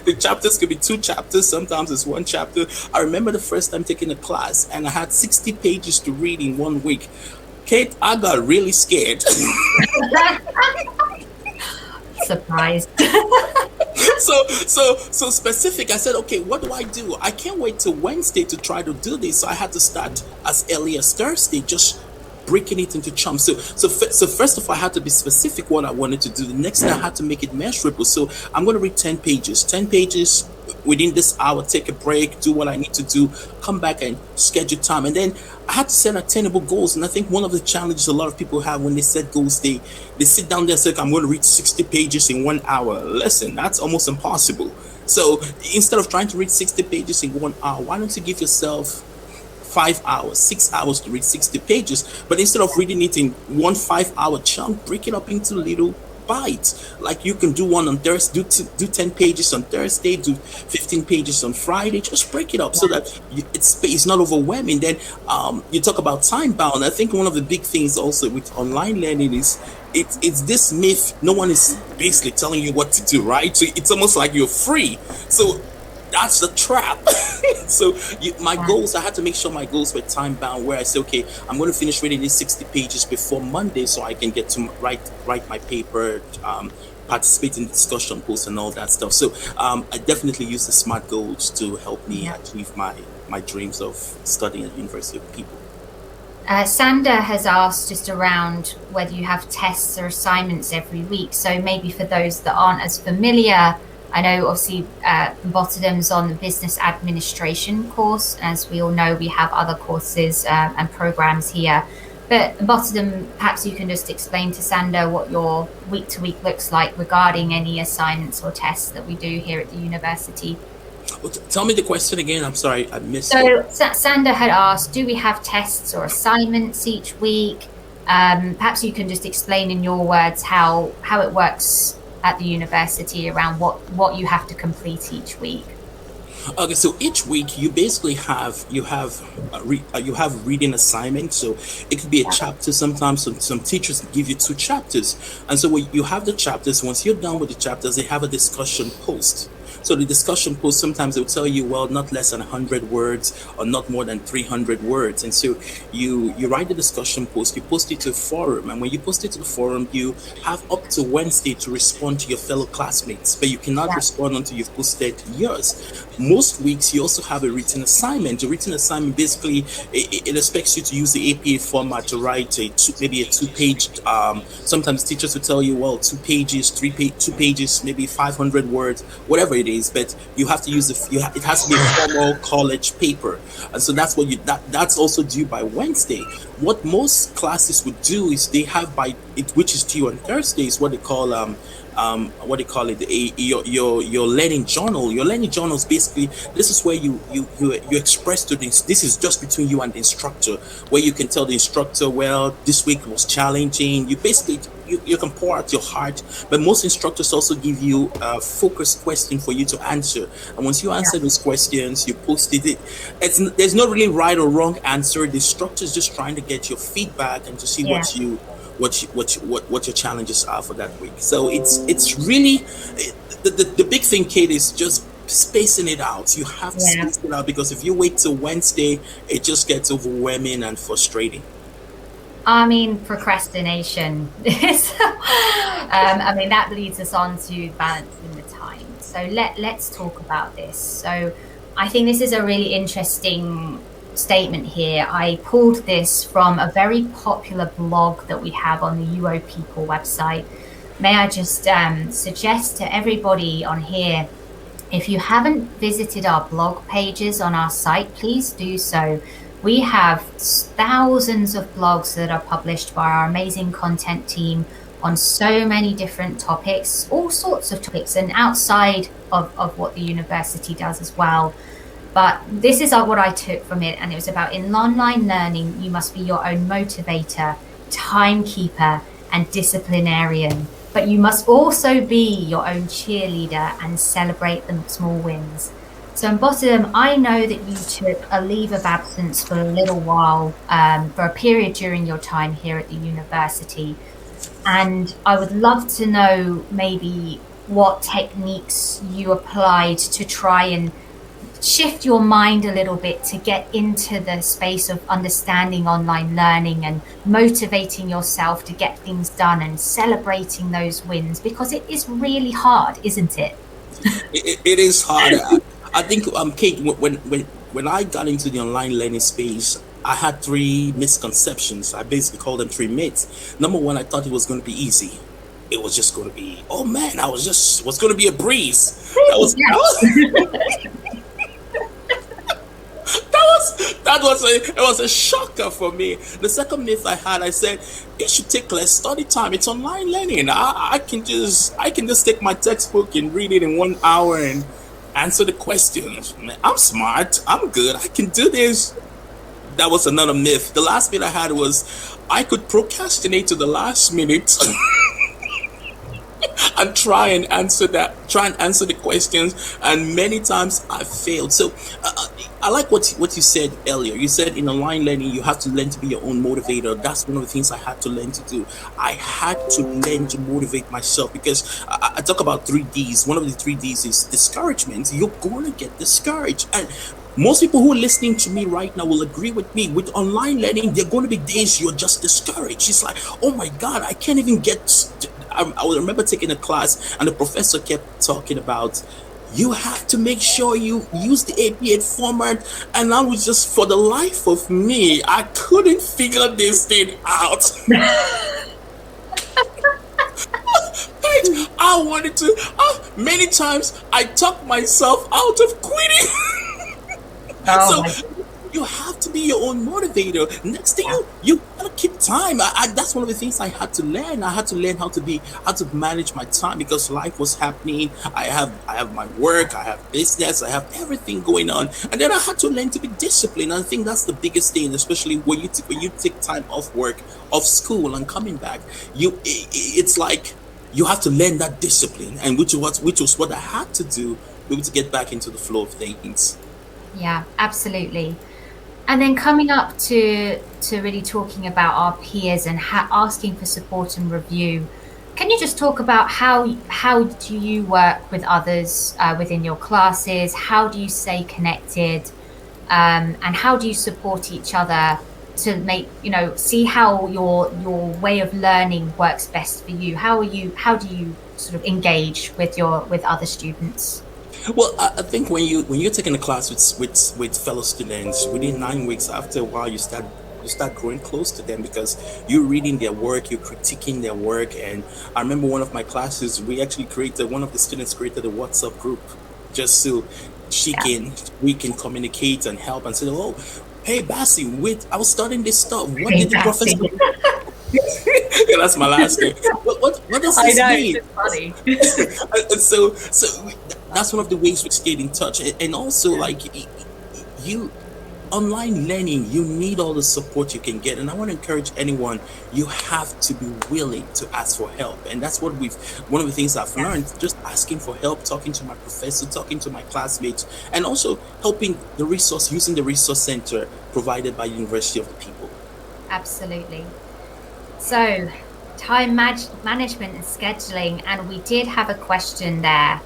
The chapters could be two chapters, sometimes it's one chapter. I remember the first time taking a class and I had 60 pages to read in 1 week. Kate, I got really scared. Surprised. So specific. I said, okay, what do I do? I can't wait till Wednesday to try to do this. So I had to start as early as Thursday, just breaking it into chunks. So first of all, I had to be specific what I wanted to do. The next thing I had to make it measurable. So I'm going to read 10 pages. 10 pages within this hour. Take a break. Do what I need to do. Come back and schedule time. And then I had to set attainable goals. And I think one of the challenges a lot of people have when they set goals, they sit down there and say, I'm going to read 60 pages in 1 hour. Listen, that's almost impossible. So instead of trying to read 60 pages in 1 hour, why don't you give yourself 5 hours, 6 hours to read 60 pages? But instead of reading it in one 5 hour chunk, break it up into little bites. Like you can do one on Thursday, do 10 pages on Thursday, do 15 pages on Friday. Just break it up so that it's not overwhelming. Then you talk about time bound. I think one of the big things also with online learning is it's this myth. No one is basically telling you what to do, right? So it's almost like you're free. So that's the trap. So my goals, I had to make sure my goals were time bound, where I say, okay, I'm going to finish reading these 60 pages before Monday so I can get to write my paper, participate in discussion posts and all that stuff. So I definitely use the SMART goals to help me achieve my dreams of studying at the University of People. Sander has asked just around whether you have tests or assignments every week. So maybe for those that aren't as familiar, I know obviously Botterdam's on the business administration course. As we all know, we have other courses and programs here. But Botterdam, perhaps you can just explain to Sander what your week to week looks like regarding any assignments or tests that we do here at the university. Well, tell me the question again. I'm sorry, I missed it. So Sander had asked, do we have tests or assignments each week? Perhaps you can just explain in your words how it works at the university around what you have to complete each week. Okay, so each week you basically have reading assignments. So it could be a chapter. Sometimes some teachers give you 2 chapters, and so when you have the chapters, once you're done with the chapters, they have a discussion post. So the discussion post, sometimes they'll tell you, well, not less than 100 words or not more than 300 words. And so you write the discussion post, you post it to the forum. And when you post it to the forum, you have up to Wednesday to respond to your fellow classmates, but you cannot respond until you've posted yours. Most weeks, you also have a written assignment. A written assignment, basically, it expects you to use the APA format to write maybe a 2-page, sometimes teachers will tell you, well, 2 pages, 2 pages, maybe 500 words, whatever it is, but you have to use it has to be a formal college paper, and so that's what that's also due by Wednesday. What most classes would do is they have which is due on Thursdays, what they call your learning journal. Your learning journal is basically, this is where you express to this is just between you and the instructor, where you can tell the instructor, well, this week was challenging. You basically you can pour out your heart, but most instructors also give you a focused question for you to answer, and once you answer those questions, you post it. There's not really right or wrong answer. The instructor is just trying to get your feedback and to see what your challenges are for that week. So it's really the big thing, Kate, is just spacing it out. You have to space it out, because if you wait till Wednesday, it just gets overwhelming and frustrating. I mean, procrastination. I mean, that leads us on to balancing the time. So let's talk about this. So I think this is a really interesting statement here. I pulled this from a very popular blog that we have on the UO People website. May I just suggest to everybody on here, if you haven't visited our blog pages on our site, please do so. We have thousands of blogs that are published by our amazing content team on so many different topics, all sorts of topics, and outside of what the university does as well. But this is what I took from it, and it was about, in online learning, you must be your own motivator, timekeeper, and disciplinarian. But you must also be your own cheerleader and celebrate the small wins. So in Botterdam, I know that you took a leave of absence for a little while, for a period during your time here at the university. And I would love to know maybe what techniques you applied to try and shift your mind a little bit to get into the space of understanding online learning and motivating yourself to get things done and celebrating those wins, because it is really hard, isn't it? It is hard. I think, Kate, when I got into the online learning space, I had three misconceptions. I basically call them three myths. Number one, I thought it was going to be easy. It was just going to be, oh man, I was just was going to be a breeze. Please, yes. It was a shocker for me. The second myth I had, I said it should take less study time. It's online learning. I can just take my textbook and read it in 1 hour and answer the questions. Man, I'm smart. I'm good. I can do this. That was another myth. The last myth I had was I could procrastinate to the last minute and try and answer the questions, and many times I failed. So I like what you said earlier. You said in online learning you have to learn to be your own motivator. That's one of the things I had to learn to do. I had to learn to motivate myself, because I talk about 3Ds. One of the 3Ds is discouragement. You're going to get discouraged, and most people who are listening to me right now will agree with me. With online learning, there are going to be days you're just discouraged. It's like, oh my God, I can't even get. I remember taking a class, and the professor kept talking about you have to make sure you use the APA format. And I was just, for the life of me, I couldn't figure this thing out. I wanted to, many times I talked myself out of quitting. Oh So my, you have to be your own motivator. Next thing, yeah, you gotta keep time. That's one of the things I had to learn. I had to learn how to manage my time, because life was happening. I have my work, I have business, I have everything going on, and then I had to learn to be disciplined. I think that's the biggest thing, especially when you take time off work, off school, and coming back. It's like you have to learn that discipline, and which was what I had to do to be able to get back into the flow of things. yeah, absolutely. And then coming up to really talking about our peers and asking for support and review. Can you just talk about how do you work with others within your classes? How do you stay connected? And how do you support each other to make, see how your way of learning works best for you? How do you sort of engage with other students? Well, I think when you're taking a class with fellow students, within 9 weeks, after a while, you start growing close to them, because you're reading their work, you're critiquing their work. And I remember one of my classes, one of the students created a WhatsApp group just so Yeah, we can communicate and help and say, oh, hey Bassi, wait, I was studying this stuff. What hey, did the professor? Bassy. Yeah, that's my last name. What does I this know, mean? it's funny. And that's one of the ways we stayed in touch. And also, like, you online learning, you need all the support you can get. And I want to encourage anyone, you have to be willing to ask for help. And that's one of the things I've Yeah, learned, just asking for help, talking to my professor, talking to my classmates, and also helping using the resource center provided by University of the People. absolutely. So, management and scheduling, and we did have a question there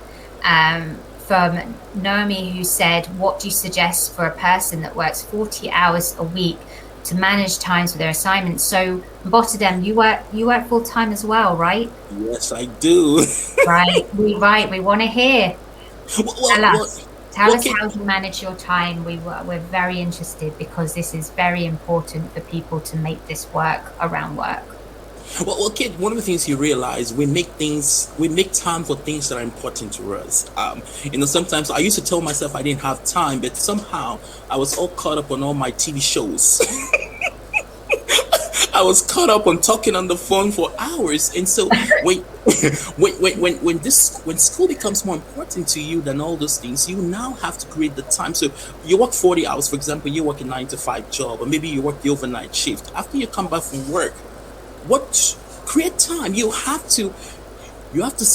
from Naomi, who said, "What do you suggest for a person that works 40 hours a week to manage times for their assignments?" So, Bottadem, you work full time as well, right? Yes, I do. Right. We want to hear. well, well, Tell well, us. Tell well, us Kate, how you manage your time. We're very interested, because this is very important for people to make this work around work. Kid, one of the things you realize, we make time for things that are important to us. Sometimes I used to tell myself I didn't have time, but somehow I was all caught up on all my TV shows. I was caught up on talking on the phone for hours, and so when when school becomes more important to you than all those things, you now have to create the time. So you work 40 hours, for example, you work a 9 to 5 job, or maybe you work the overnight shift. After you come back from work, what create time? You have to,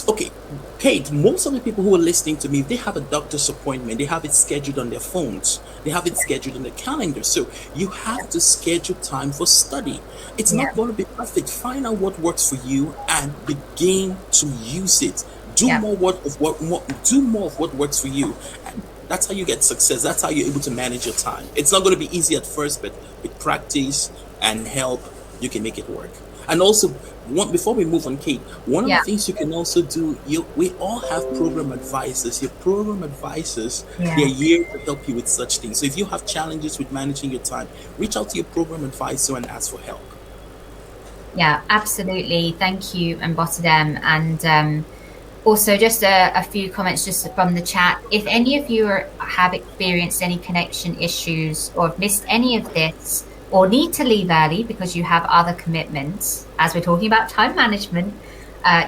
okay, Kate, most of the people who are listening to me, they have a doctor's appointment, they have it scheduled on their phones, they have it scheduled on the calendar. So you have to schedule time for study. It's Yeah. not going to be perfect. Find out what works for you and begin to use it. Do Yeah. more what of what more, do more of what works for you. And that's how you get success. That's how you're able to manage your time. It's not going to be easy at first, but with practice and help, you can make it work. And also, one before we move on, Kate, one of the Yeah. things you can also do, we all have program advisors. Your program advisors, they're Yeah. here to help you with such things. So if you have challenges with managing your time, reach out to your program advisor and ask for help. Yeah, absolutely. Thank you, and Bottom. And also, just a few comments just from the chat. If any of you have experienced any connection issues or have missed any of this, or need to leave early because you have other commitments, as we're talking about time management,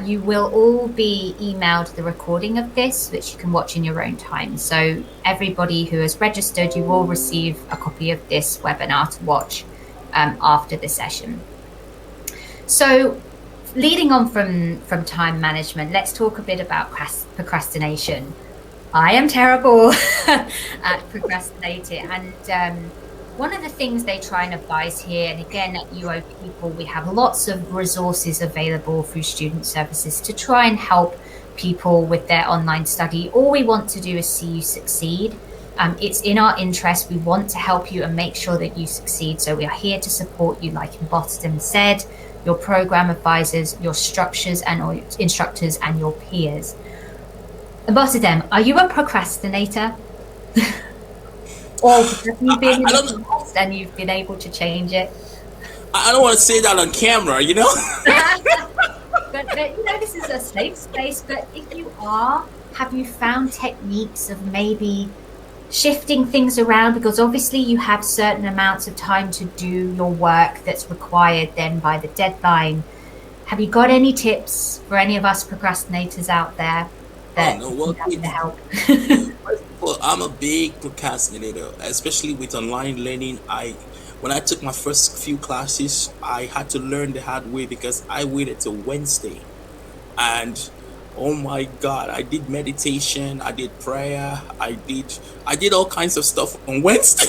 you will all be emailed the recording of this, which you can watch in your own time. So everybody who has registered, you will receive a copy of this webinar to watch after the session. So leading on from time management, let's talk a bit about procrastination. I am terrible at procrastinating, and one of the things they try and advise here, and again at UO People, we have lots of resources available through student services to try and help people with their online study. All we want to do is see you succeed. It's in our interest. We want to help you and make sure that you succeed. So we are here to support you, like Boston said, your program advisors, your structures and or instructors, and your peers. Boston, are you a procrastinator? Or have you been in I the don't past and you've been able to change it? I don't want to say that on camera, you know. But you know, this is a safe space. But if you are, have you found techniques of maybe shifting things around? Because obviously you have certain amounts of time to do your work that's required then by the deadline. Have you got any tips for any of us procrastinators out there Oh that no, can well, come to help? well, I'm a big procrastinator, especially with online learning. I When I took my first few classes, I had to learn the hard way because I waited till Wednesday. And oh my God, I did meditation, I did prayer, I did all kinds of stuff on Wednesday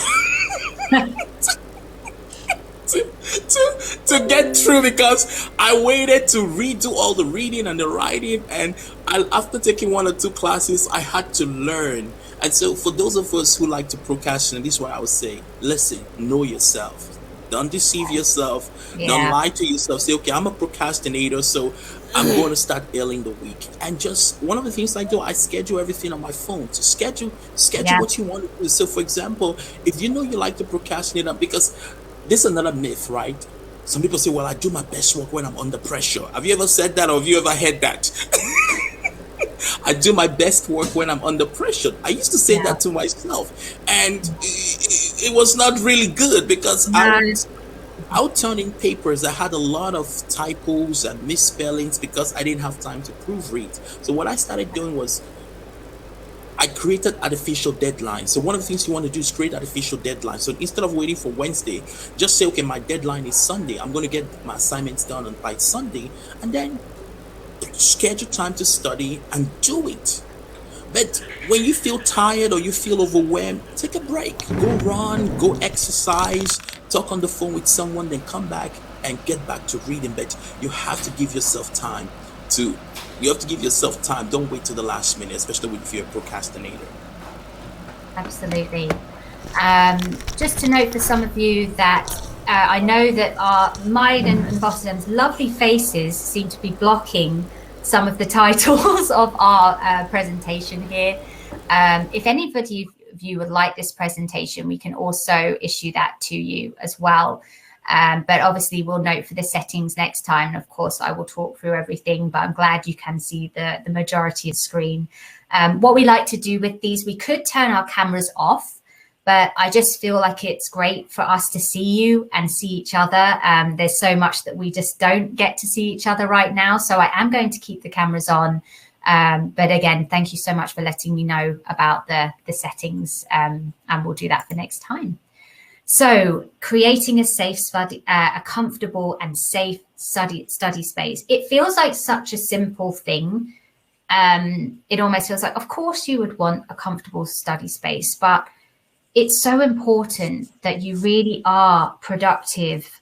to get through because I waited to redo all the reading and the writing. And after taking one or two classes, I had to learn. And so, for those of us who like to procrastinate, this is what I would say: listen, know yourself. Don't deceive yourself. Don't Yeah, lie to yourself. Say, okay, I'm a procrastinator, so I'm going to start early in the week. And just one of the things I do, I schedule everything on my phone. To schedule yeah, what you want to do. So, for example, if you know you like to procrastinate, because this is another myth, right? Some people say, well, I do my best work when I'm under pressure. Have you ever said that, or have you ever heard that? I do my best work when I'm under pressure. I used to say yeah. that to myself, and it was not really good because No, I would turn in papers that had a lot of typos and misspellings because I didn't have time to proofread. So what I started doing was I created artificial deadlines. So one of the things you want to do is create artificial deadlines. So instead of waiting for Wednesday, just say, okay, my deadline is Sunday. I'm going to get my assignments done by Sunday, and then schedule time to study and do it. But when you feel tired or you feel overwhelmed, take a break. Go run, go exercise, talk on the phone with someone, then come back and get back to reading. But you have to give yourself time to you have to give yourself time. Don't wait till the last minute, especially if you're a procrastinator. absolutely. Just to note for some of you that I know that mine and Bottom's lovely faces seem to be blocking some of the titles of our presentation here. If anybody of you would like this presentation, we can also issue that to you as well. But obviously we'll note for the settings next time. And of course, I will talk through everything, but I'm glad you can see the majority of the screen. What we like to do with these, we could turn our cameras off, but I just feel like it's great for us to see you and see each other. There's so much that we just don't get to see each other right now. So I am going to keep the cameras on. But again, thank you so much for letting me know about the settings, and we'll do that for next time. So creating a safe study, a comfortable and safe study space. It feels like such a simple thing. It almost feels like, of course you would want a comfortable study space, but it's so important that you really are productive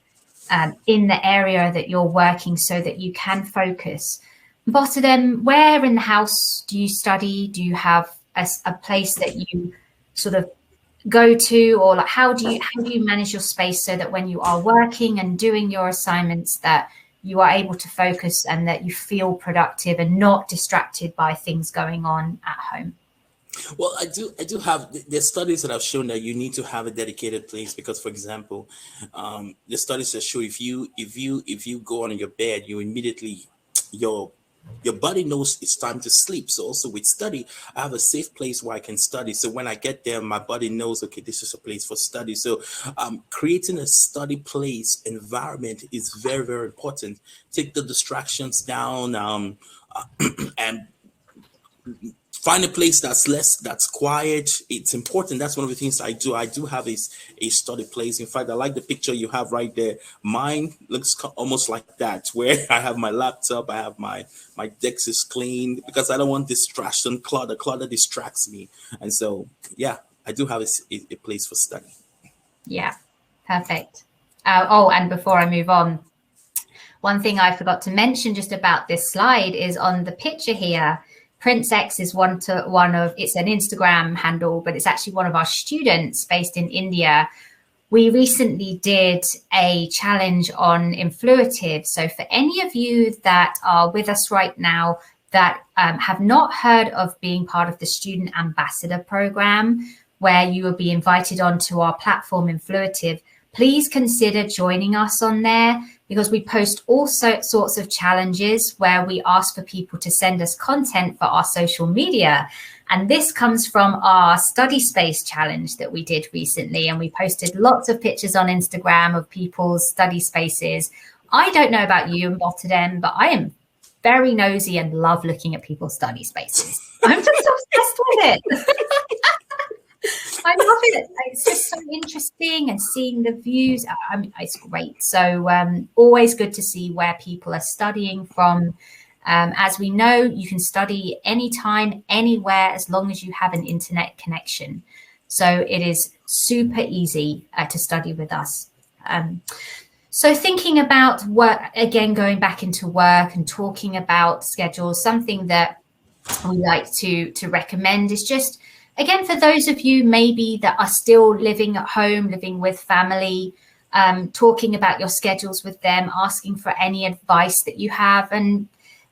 in the area that you're working so that you can focus. Bottom, where in the house do you study? Do you have a place that you sort of go to, or like how do you manage your space so that when you are working and doing your assignments that you are able to focus and that you feel productive and not distracted by things going on at home? Well, I do have. There's studies that have shown that you need to have a dedicated place because, for example, the studies that show if you go on your bed, you immediately your your body knows it's time to sleep. So also with study, I have a safe place where I can study. So when I get there, my body knows, okay, this is a place for study. So creating a study place environment is very, very important. Take the distractions down, and find a place that's quiet. It's important. That's one of the things I do have a study place. In fact, I like the picture you have right there. Mine looks almost like that, where I have my laptop, I have my desk is clean because I don't want distraction. Clutter distracts me. And so yeah, I do have a place for study. Yeah, perfect. Oh, and before I move on, one thing I forgot to mention just about this slide is on the picture here. Prince X is one of it's an Instagram handle, but it's actually one of our students based in India. We recently did a challenge on influative. So for any of you that are with us right now that have not heard of being part of the Student Ambassador Program, where you will be invited onto our platform Influative, please consider joining us on there, because we post all sorts of challenges where we ask for people to send us content for our social media. And this comes from our study space challenge that we did recently. And we posted lots of pictures on Instagram of people's study spaces. I don't know about you and Rotterdam, but I am very nosy and love looking at people's study spaces. I'm just obsessed with it. I love it. It's just so interesting, and seeing the views. I mean, it's great. So always good to see where people are studying from. As we know, you can study anytime, anywhere, as long as you have an internet connection. So it is super easy to study with us. So thinking about work, again, going back into work and talking about schedules, something that we like to recommend is just, again, for those of you maybe that are still living at home, living with family, talking about your schedules with them, asking for any advice that you have. And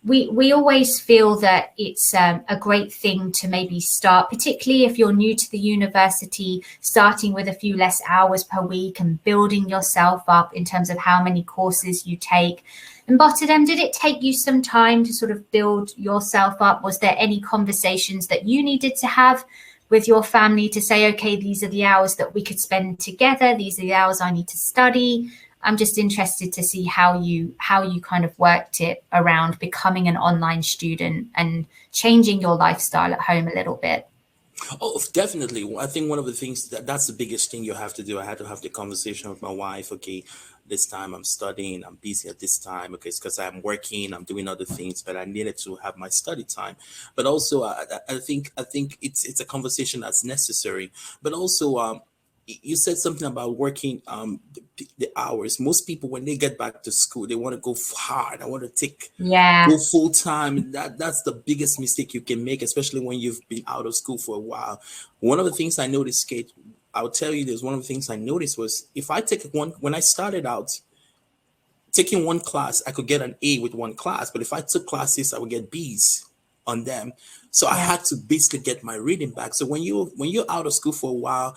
we always feel that it's a great thing to maybe start, particularly if you're new to the university, starting with a few less hours per week and building yourself up in terms of how many courses you take. And Rotterdam, did it take you some time to sort of build yourself up? Was there any conversations that you needed to have with your family to say, okay, these are the hours that we could spend together, these are the hours I need to study? I'm just interested to see how you kind of worked it around becoming an online student and changing your lifestyle at home a little bit. Oh, definitely. I think one of the things that's the biggest thing you have to do. I had to have the conversation with my wife. Okay, this time I'm studying, I'm busy at this time. Okay, it's because I'm working, I'm doing other things, but I needed to have my study time. But also, I think it's a conversation that's necessary. But also, you said something about working the hours. Most people when they get back to school, they want to go hard. I want to take Yeah, go full time. That's the biggest mistake you can make, especially when you've been out of school for a while. One of the things I noticed, Kate, I'll tell you this. One of the things I noticed was if I take one when I started out taking one class, I could get an A with one class, but if I took classes, I would get B's on them. So I yeah, had to basically get my reading back. So when you're out of school for a while,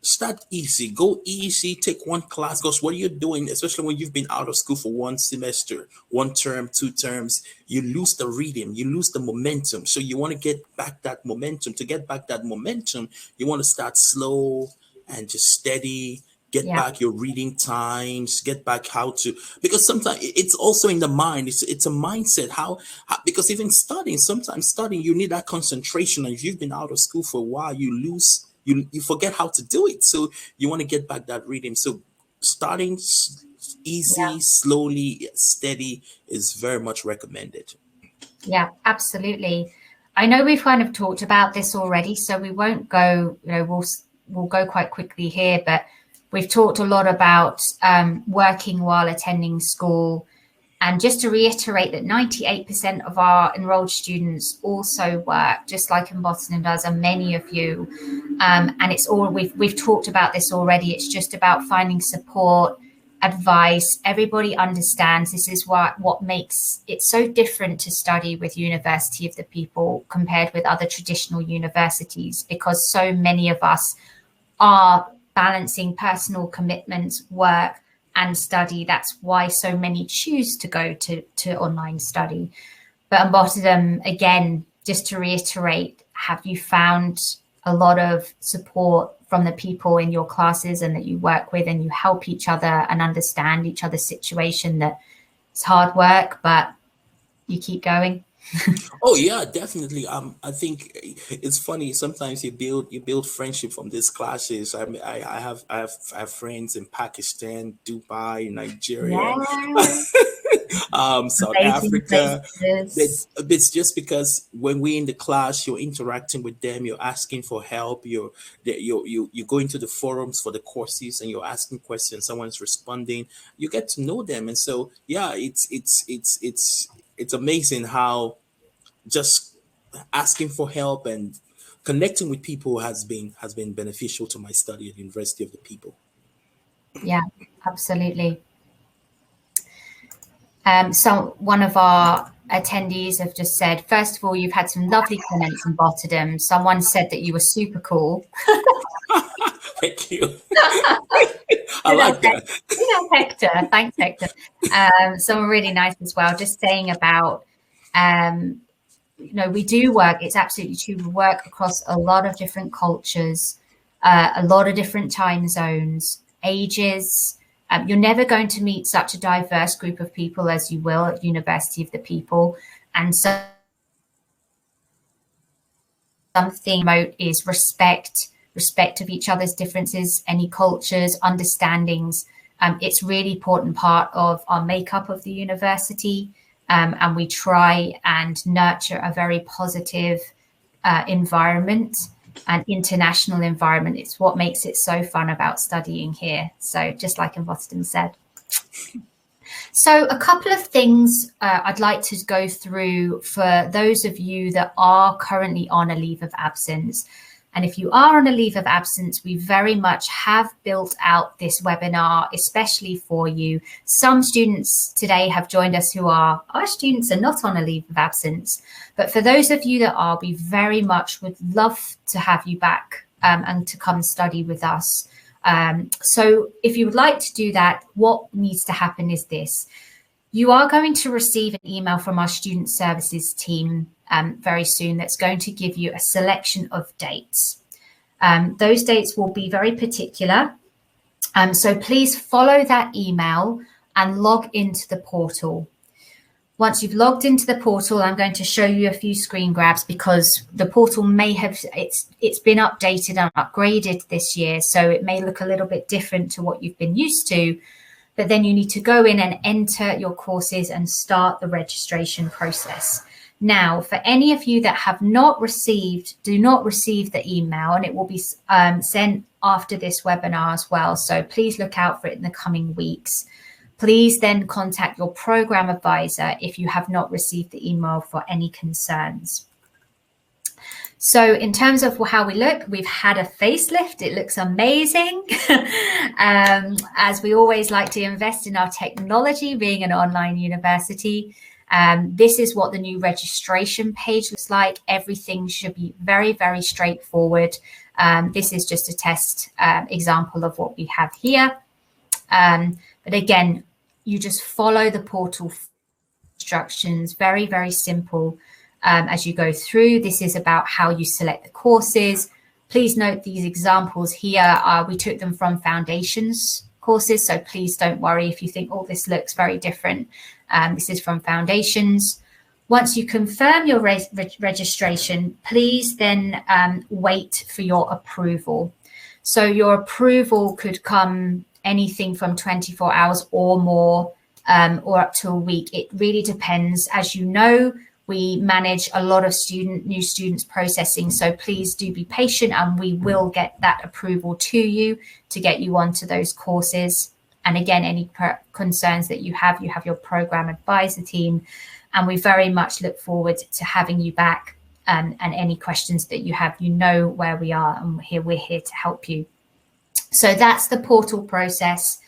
start easy, go easy, take one class. Because what you're doing, especially when you've been out of school for one semester, one term, two terms, you lose the reading, you lose the momentum. So you want to get back that momentum. To get back that momentum, you want to start slow and just steady. Get yeah, back your reading times. Get back how to, because sometimes it's also in the mind. It's a mindset. How because even studying, sometimes studying you need that concentration. And if you've been out of school for a while, you forget how to do it. So you want to get back that reading. So starting yeah. easy, slowly, steady is very much recommended. Yeah, absolutely. I know we've kind of talked about this already, so we won't go, we'll go quite quickly here, but we've talked a lot about working while attending school. And just to reiterate that 98% of our enrolled students also work, just like Emboston does, and many of you. And it's all, we've talked about this already. It's just about finding support, advice. Everybody understands this is what makes it so different to study with University of the People compared with other traditional universities, because so many of us are balancing personal commitments, work, and study. That's why so many choose to go to online study. But on bottom, again, just to reiterate, have you found a lot of support from the people in your classes and that you work with, and you help each other and understand each other's situation, that it's hard work, but you keep going? Oh yeah, definitely. I think it's funny. Sometimes you build friendship from these classes. I mean, I have friends in Pakistan, Dubai, Nigeria, Yeah, South amazing Africa. places. It's just because when we're in the class, you're interacting with them, you're asking for help, you go into the forums for the courses, and you're asking questions. Someone's responding. You get to know them, and so yeah, it's amazing how just asking for help and connecting with people has been beneficial to my study at the University of the People. Yeah, absolutely. So one of our attendees have just said, first of all, you've had some lovely comments in Rotterdam. Someone said that you were super cool. Thank you. I Good old like that. Hector. Thanks, Hector. Someone really nice as well, just saying about, we do work. It's absolutely true. We work across a lot of different cultures, a lot of different time zones, ages. You're never going to meet such a diverse group of people as you will at University of the People. And so something remote is respect of each other's differences, any cultures, understandings. It's really important part of our makeup of the university. And we try and nurture a very positive environment and international environment. It's what makes it so fun about studying here. So just like Emboston said. So a couple of things I'd like to go through for those of you that are currently on a leave of absence. And if you are on a leave of absence, we very much have built out this webinar, especially for you. Some students today have joined us who are, our students are not on a leave of absence. But for those of you that are, we very much would love to have you back and to come study with us. So if you would like to do that, what needs to happen is this. You are going to receive an email from our student services team very soon that's going to give you a selection of dates. Those dates will be very particular. So please follow that email and log into the portal. Once you've logged into the portal, I'm going to show you a few screen grabs because the portal may have, it's been updated and upgraded this year. So it may look a little bit different to what you've been used to. But then you need to go in and enter your courses and start the registration process. Now, for any of you that have not received, do not receive the email, and it will be sent after this webinar as well. So please look out for it in the coming weeks. Please then contact your program advisor if you have not received the email for any concerns. So in terms of how we look, we've had a facelift. It looks amazing. As we always like to invest in our technology, being an online university. This is what the new registration page looks like. Everything should be very, very straightforward. This is just a test example of what we have here. But again, you just follow the portal instructions, very, very simple. As you go through, this is about how you select the courses. Please note these examples here, we took them from foundations courses. So please don't worry if you think, oh, this looks very different. This is from foundations. Once you confirm your registration, please then wait for your approval. So your approval could come anything from 24 hours or more, or up to a week. It really depends. As you know, we manage a lot of new students processing. So please do be patient and we will get that approval to you to get you onto those courses. And again, any concerns that you have your program advisor team. And we very much look forward to having you back. And any questions that you have, you know where we are, and we're here to help you. So that's the portal process.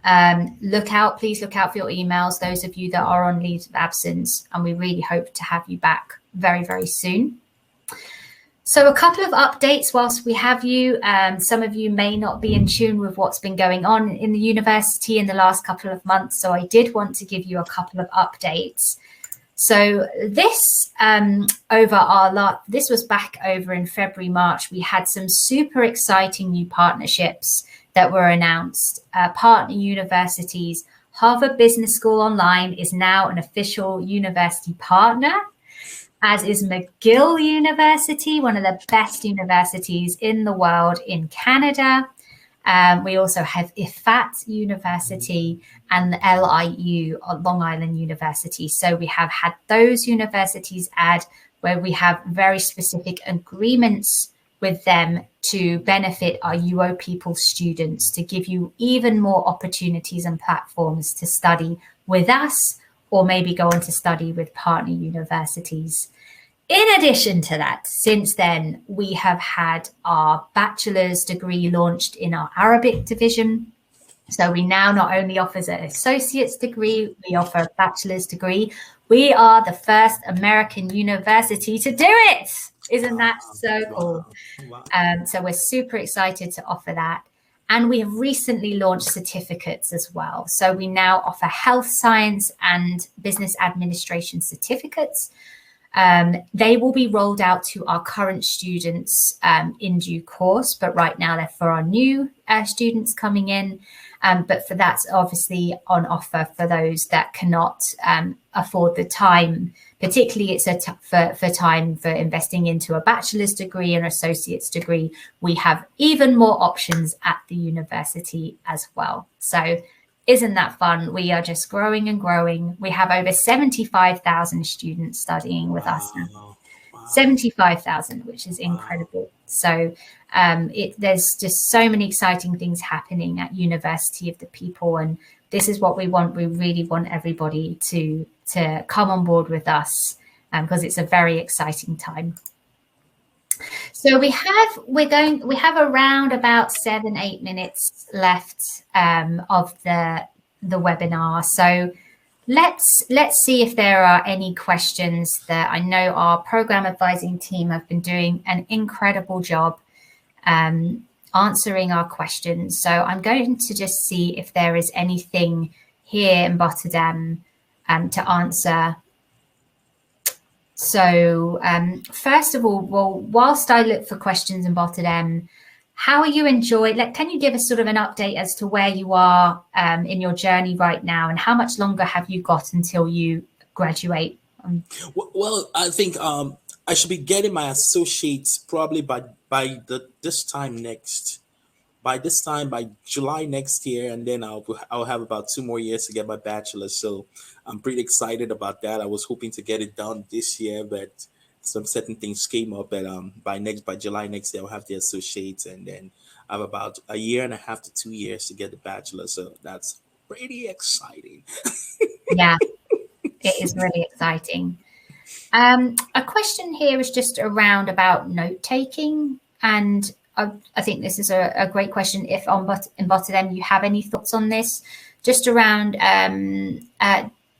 Please look out for your emails, those of you that are on leave of absence, and we really hope to have you back very, very soon. So a couple of updates whilst we have you. Some of you may not be in tune with what's been going on in the university in the last couple of months, so I did want to give you a couple of updates. So this this was back over in February, March. We had some super exciting new partnerships that were announced. Partner universities. Harvard Business School Online is now an official university partner, as is McGill University, one of the best universities in the world in Canada. We also have IFAT University and the LIU, Long Island University. So we have had those universities add where we have very specific agreements with them to benefit our UO People students, to give you even more opportunities and platforms to study with us, or maybe go on to study with partner universities. In addition to that, since then, we have had our bachelor's degree launched in our Arabic division. So we now not only offer an associate's degree, we offer a bachelor's degree. We are the first American university to do it. Isn't that so cool? Wow. So we're super excited to offer that. And we have recently launched certificates as well. So we now offer health science and business administration certificates. They will be rolled out to our current students in due course, but right now they're for our new students coming in. But for that's obviously on offer for those that cannot afford the time. Particularly, it's for time for investing into a bachelor's degree and associate's degree. We have even more options at the university as well. So isn't that fun? We are just growing and growing. We have over 75,000 students studying with us now. Wow. 75,000, which is incredible. So there's just so many exciting things happening at University of the People, and this is what we want. We really want everybody to come on board with us because it's a very exciting time. So we have around about 7-8 minutes left of the webinar. So let's see if there are any questions. That I know our program advising team have been doing an incredible job answering our questions. So I'm going to just see if there is anything here in Rotterdam to answer. So first of all, well, whilst I look for questions in Rotterdam, how are you enjoying? Can you give us sort of an update as to where you are in your journey right now, and how much longer have you got until you graduate? Well, I think I should be getting my associates probably by this time by July next year, and then I'll have about 2 more years to get my bachelor's. So I'm pretty excited about that. I was hoping to get it done this year, but some certain things came up. But by July next year, I'll have the associates, and then I have about 1.5 to 2 years to get the bachelor. So that's pretty exciting. Yeah, it is really exciting. A question here is just around about note taking, and I think this is a great question. If in Rotterdam you have any thoughts on this, just around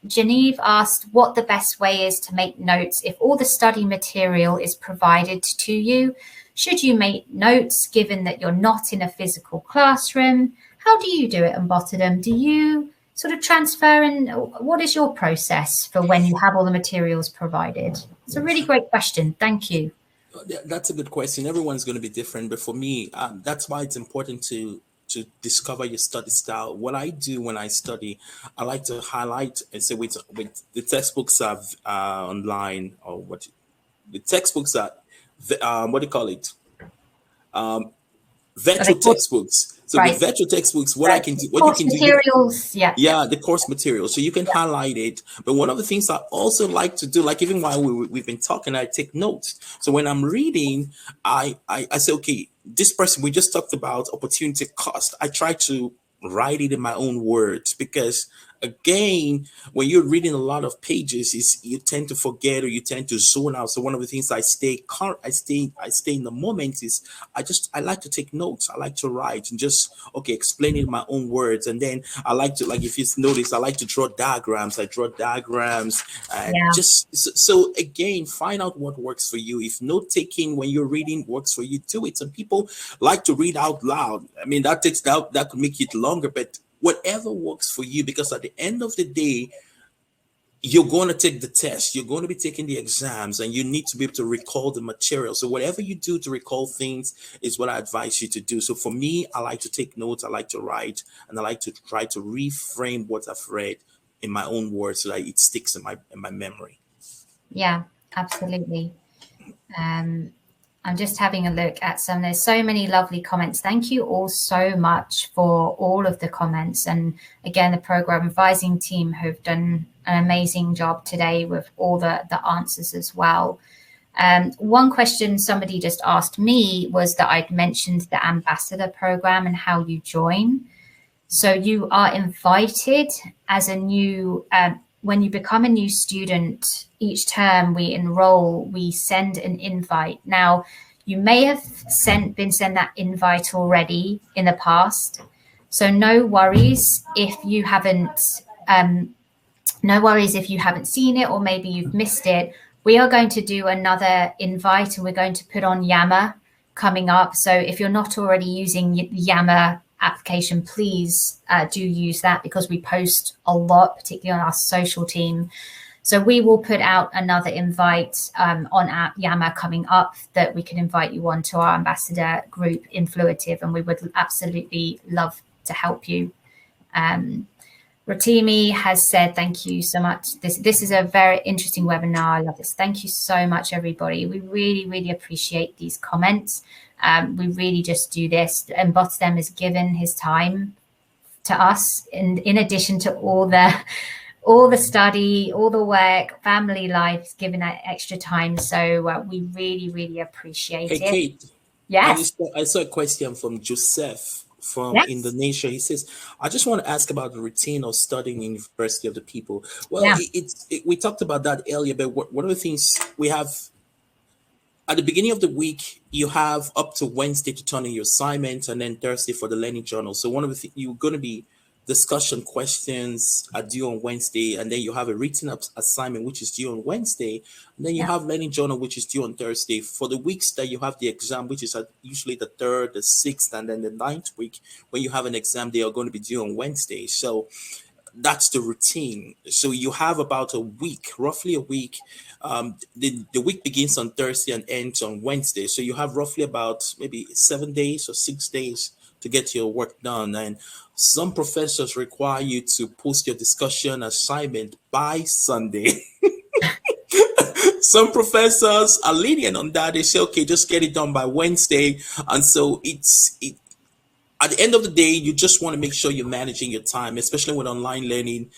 Genevieve asked what the best way is to make notes if all the study material is provided to you. Should you make notes given that you're not in a physical classroom? How do you do it in Rotterdam? Do you sort of transfer, and what is your process for when you have all the materials provided? It's a really great question. Thank you. That's a good question. Everyone's going to be different, but for me, that's why it's important to discover your study style. What I do when I study, I like to highlight and say with the textbooks are online, or what the textbooks are, what do you call it? Virtual textbooks. So Right. with virtual textbooks, what Right. I can do, what Course you can do, materials, yeah. the course material. So you can highlight it. But one of the things I also like to do, like even while we've been talking, I take notes. So when I'm reading, I say, okay, this person we just talked about opportunity cost. I try to write it in my own words, because again, when you're reading a lot of pages, is you tend to forget, or you tend to zone out. So one of the things I stay in the moment is I like to take notes. I like to write and just, okay, explain it in my own words. And then I like to, like, if you notice, I like to draw diagrams. I draw diagrams and Yeah. just so again, find out what works for you. If note taking when you're reading works for you, do it. Some people like to read out loud. I mean, that could make it longer, but whatever works for you, because at the end of the day, you're going to take the test, you're going to be taking the exams, and you need to be able to recall the material. So whatever you do to recall things is what I advise you to do. So for me, I like to take notes, I like to write, and I like to try to reframe what I've read in my own words so that it sticks in my memory. Yeah, absolutely. Um, I'm just having a look at some. There's so many lovely comments. Thank you all so much for all of the comments. And again, the program advising team have done an amazing job today with all the answers as well. One question somebody just asked me was that I'd mentioned the ambassador program and how you join. So you are invited as a new, when you become a new student, each term we enroll, we send an invite. Now, you may have been sent that invite already in the past. So no worries if you haven't, seen it, or maybe you've missed it. We are going to do another invite, and we're going to put on Yammer coming up. So if you're not already using Yammer application, please do use that, because we post a lot, particularly on our social team. So we will put out another invite on our Yammer coming up, that we can invite you on to our ambassador group, Influitive, and we would absolutely love to help you. Rotimi has said, thank you so much. This is a very interesting webinar. I love this. Thank you so much, everybody. We really, really appreciate these comments. We really just do this. And Botsdem has given his time to us, in addition to all the study, all the work, family life, given that extra time. So we really, really appreciate Hey, it. Kate. Yes. I saw a question from Joseph from Yes. Indonesia. He says, I just want to ask about the routine of studying in University of the People. Well, Yeah. we talked about that earlier, but one of the things we have at the beginning of the week, you have up to Wednesday to turn in your assignment, and then Thursday for the learning journal. So one of the things you're going to be discussion questions are due on Wednesday, and then you have a written up assignment which is due on Wednesday, and then you Yeah. have learning journal which is due on Thursday. For the weeks that you have the exam, which is usually the third, the sixth, and then the ninth week, when you have an exam, they are going to be due on Wednesday. So that's the routine. So you have about a week, roughly a week. The week begins on Thursday and ends on Wednesday. So you have roughly about maybe 7 days or 6 days to get your work done. And some professors require you to post your discussion assignment by Sunday. Some professors are lenient on that. They say, okay, just get it done by Wednesday. And so at the end of the day, you just want to make sure you're managing your time, especially with online learning.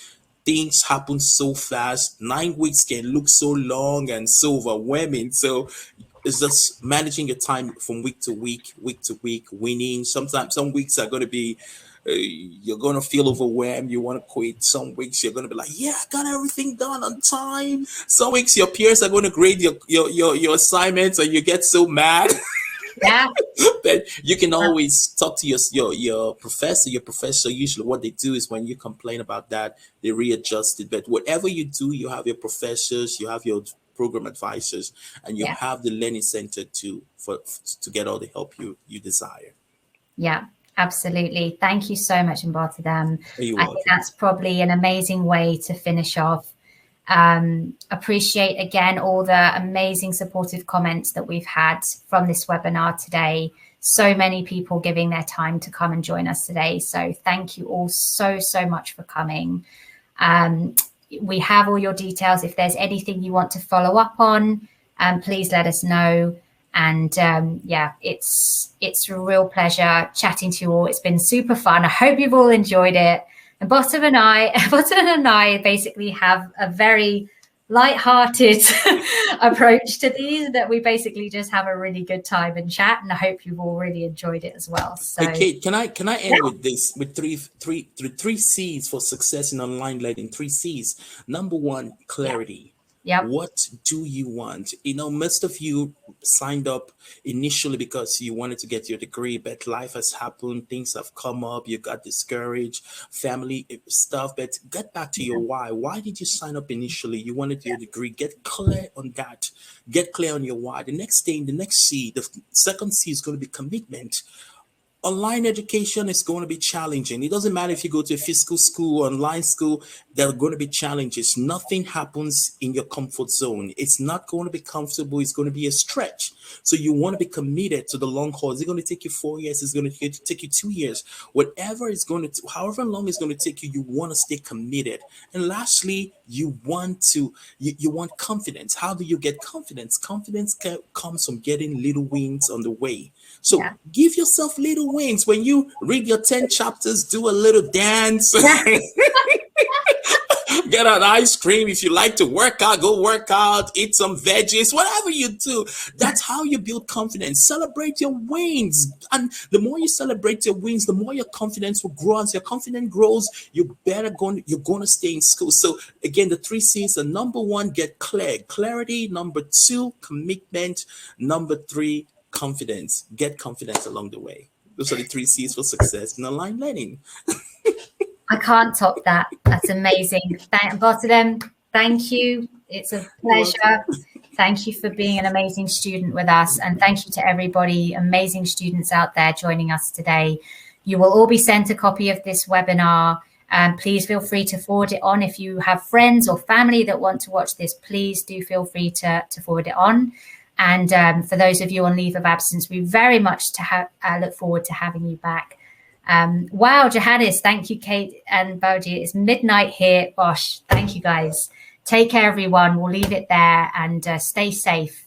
Things happen so fast. 9 weeks can look so long and so overwhelming. So it's just managing your time from week to week, winning. Sometimes some weeks are going to be, you're going to feel overwhelmed. You want to quit. Some weeks you're going to be like, yeah, I got everything done on time. Some weeks your peers are going to grade your assignments and you get so mad. Yeah. But you can always talk to your professor. Your professor, usually what they do is when you complain about that, they readjust it. But whatever you do, you have your professors, you have your program advisors, and you Yeah. have the learning center to get all the help you desire. Yeah, absolutely. Thank you so much, Mbartadam. You're I think welcome. that's probably an amazing way to finish off. Appreciate again all the amazing supportive comments that we've had from this webinar today. So many people giving their time to come and join us today. So thank you all so much for coming. We have all your details. If there's anything you want to follow up on, please let us know. And yeah, it's a real pleasure chatting to you all. It's been super fun. I hope you've all enjoyed it. And Bottom and I basically have a very light-hearted approach to these, that we basically just have a really good time and chat, and I hope you've all really enjoyed it as well. So Hey Kate, can I end yeah, with this with three C's for success in online learning? Three C's. Number one, yeah, clarity. yep, What do you want? Most of you signed up initially because you wanted to get your degree, but life has happened, things have come up, you got discouraged, family stuff. But get back to your why. Why did you sign up initially? You wanted your degree. Get clear on that. Get clear on your why. The next thing, the next C, the second C is going to be commitment. Online education is going to be challenging. It doesn't matter if you go to a physical school or online school, there are going to be challenges. Nothing happens in your comfort zone. It's not going to be comfortable. It's going to be a stretch. So you want to be committed to the long haul. Is it going to take you 4 years? Is it going to take you 2 years? Whatever is going to, however long it's going to take you, you want to stay committed. And lastly, you want confidence. How do you get confidence? Confidence comes from getting little wins on the way. So yeah, give yourself little wins. When you read your 10 chapters, do a little dance, yeah, get an ice cream. If you like to work out, go work out, eat some veggies, whatever you do. That's how you build confidence. Celebrate your wins. And the more you celebrate your wins, the more your confidence will grow. As your confidence grows, you're going to stay in school. So again, the three C's are: number one, get clarity. Number two, commitment. Number three, confidence. Get confidence along the way. Those are the three C's for success in online learning. I can't top that. That's amazing. Bottom, thank you. It's a You're welcome. pleasure. Thank you for being an amazing student with us. And thank you to everybody, amazing students out there joining us today. You will all be sent a copy of this webinar. Please feel free to forward it on. If you have friends or family that want to watch this, please do feel free to forward it on. And for those of you on leave of absence, we very much look forward to having you back. Wow, Johannes, thank you, Kate and Boji. It's midnight here. Gosh, thank you guys. Take care, everyone. We'll leave it there and stay safe.